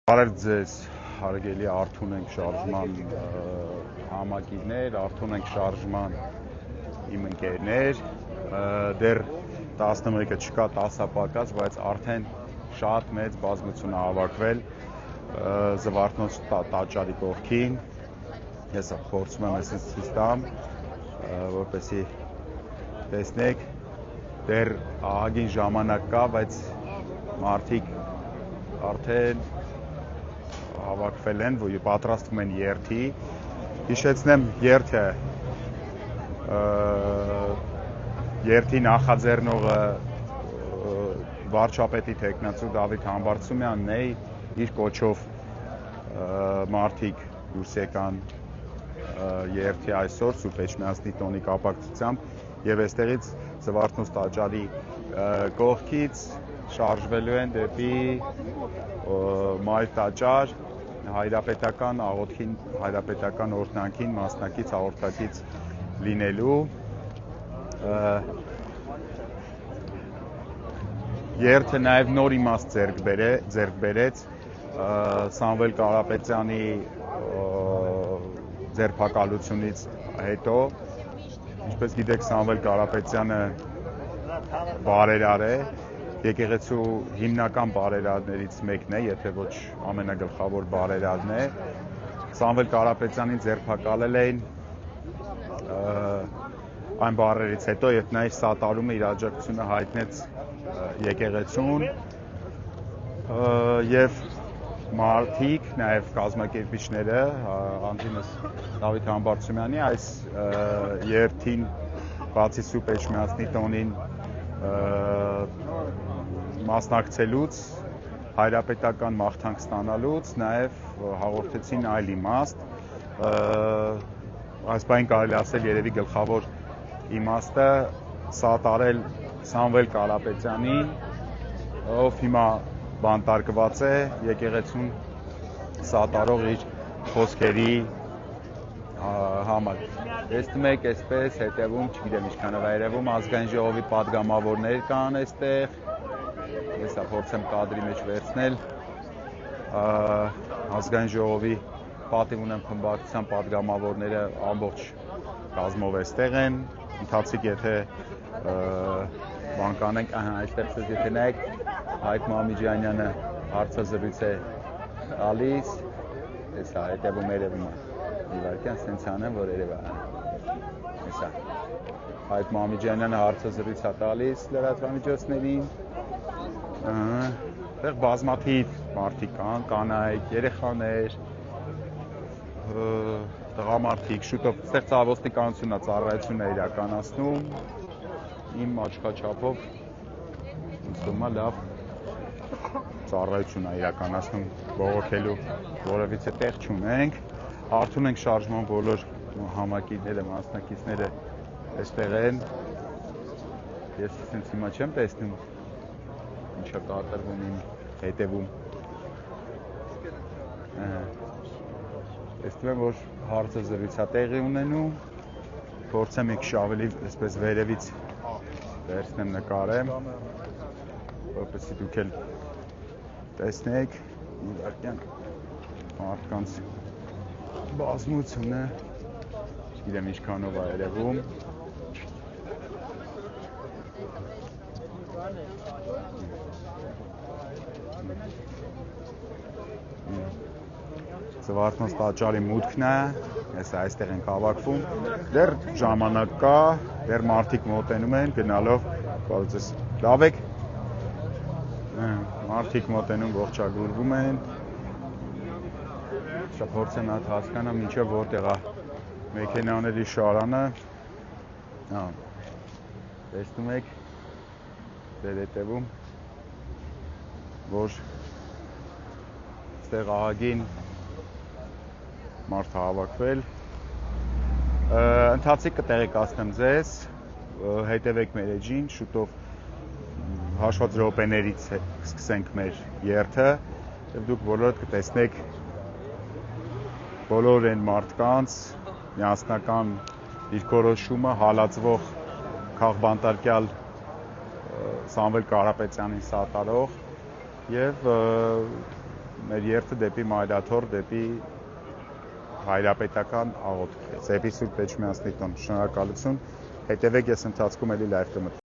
Բարև ձեզ, հարգելի Արթուն ենք շարժման համակիրներ, Արթուն ենք շարժման իմ ընկերներ, դեռ 11-ը չկա 10-ը պակաս, բայց արդեն շատ մեծ բազմություն է հավաքվել Զվարթնոց տաճարի կողքին։ Ես փորձում եմ այսպես ցույց տամ, որպեսզի տեսնեք, դեռ ահագին ժամանակ կա, բայց մարդիկ արդեն հավաքվել են, որ պատրաստվում են երթի։ Հիշեցնեմ, երթի նախաձեռնողը վարչապետի թեկնածու Դավիթ Համբարձումյանն է, իր կոչով մարդիկ դուրս եկան երթի այսօր Սուրբ Էջմիածնի տոնի կապակցությամբ եւ այստեղից Զվարթնոց տաճարի կողքից շարժվելու են դեպի Մայր տաճար, հայրապետական աղոթքին, հայրապետական օրհնանքին մասնակից հաղորդակից լինելու։ Երթը նաև նոր իմաստ ձեռք բերեց Սամվել Կարապետյանի ձերբակալությունից հետո։ Ինչպես գիտեք, Սամվել Կարապետյանը բարերար է, եկեղեցու հիմնական բարերարներից մեկն է, եթե ոչ ամենագլխավոր բարերարն է։ Սամվել Կարապետյանին ձերբակալել էին այն բարերից հետո, երբ նա իր սատարումը, իր աջակցությունը հայտնեց եկեղեցուն եւ մարդիկ, նաեւ կազմակերպիչները, անդրինս Դավիթ Համբարձումյանի այս երթին բացի Սուրբ Էջմիածնի տոնին մասնակցելուց, հայրապետական մաղթանք ստանալուց, նաև հաղորդեցին այլ իմաստ, այս բան կարելի ասել երևի գլխավոր իմաստը սատարել Սամվել Կարապետյանին, ով հիմա բանտարկված է եկեղեցուն սատարող իր խոսքերի համար։ Տեսնում եք, այսպես հետևում, չգիտեմ ինչքանով է երևում, ազգային ժողովի պատգամավորներ կան այստեղ։ Ես փորձեմ կադրի մեջ վերցնել ազգային ժողովի պատիվ ունեմ խմբակցության պատգամավորները ամբողջ կազմով այստեղ են։ Ընթացիկ եթե բան կանենք, այստեղ եթե նայեք, Հայկ Մամիջանյանը հարցազրույց է տալիս, հեսա հետևում երևում է, իվարկյան սենց անեմ, որ երևա, հեսա, Հայկ Մամիջանյանը հարցազրույց է տալիս լրատվամիջոցներին, այդտեղ բազմաթիվ մարդիկ կան, կանայք, երեխաներ, տղամարդիկ, շուտով այստեղ ցավոստիկանությունն է ծառայություն է իրականացնում, իմ աչքաչափով ինձ թվում է լավ ծառայություն է իրականացնում, բողոքելու որևիցե տեղ չունենք, Արթուն ենք շարժման բոլոր համակիրները, մասնակիցները այստեղ են, ես ինձ հիմա չեմ տեսնում, ինչա կատարվում իմ հետևում, տեսնում եմ, որ հարցազրույց է տեղի ունենում, փորձեմ մի քիչ ավելի այսպես վերևից վերցնեմ նկարեմ, որպեսզի դուք էլ տեսնեք իվարկյան մարդկանց բազմությունը, չգիտեմ ինչքանով է երևում, Զվարթնոց տաճարի մուտքն է, ես այստեղ ենք հավաքվում, դեռ ժամանակ կա, դեռ մարդիկ մոտենում են, գնալով, կարծես լավ եք, մարդիկ մոտենում ողջագուրվում են, փորձեմ հատ հասկանամ մինչև որտեղ է մեքենաների շարանը, տեսնում եք, դեր հետևում, որ ստեղ ահագին մարդ հավաքվել, ընթացիկ կտեղեկացնեմ ձեզ, հետևեք մեր էջին, շուտով հաշված րոպեներից սկսենք մեր երթը, եւ դուք բոլորդ կտեսնեք բոլոր այն մարդկանց միասնական դիրքորոշումը հալածվող քաղբանտարկյալ Սամվել Կարապետյանին սատարող եւ մեր երթը դեպի Մայրաթոր, դեպի հայրապետական աղոթք, դեպի Սուրբ Էջմիածնի տուն։ Շնորհակալություն։ Հետևեք, ես ընթացքում էլի լայվ կմտնեմ։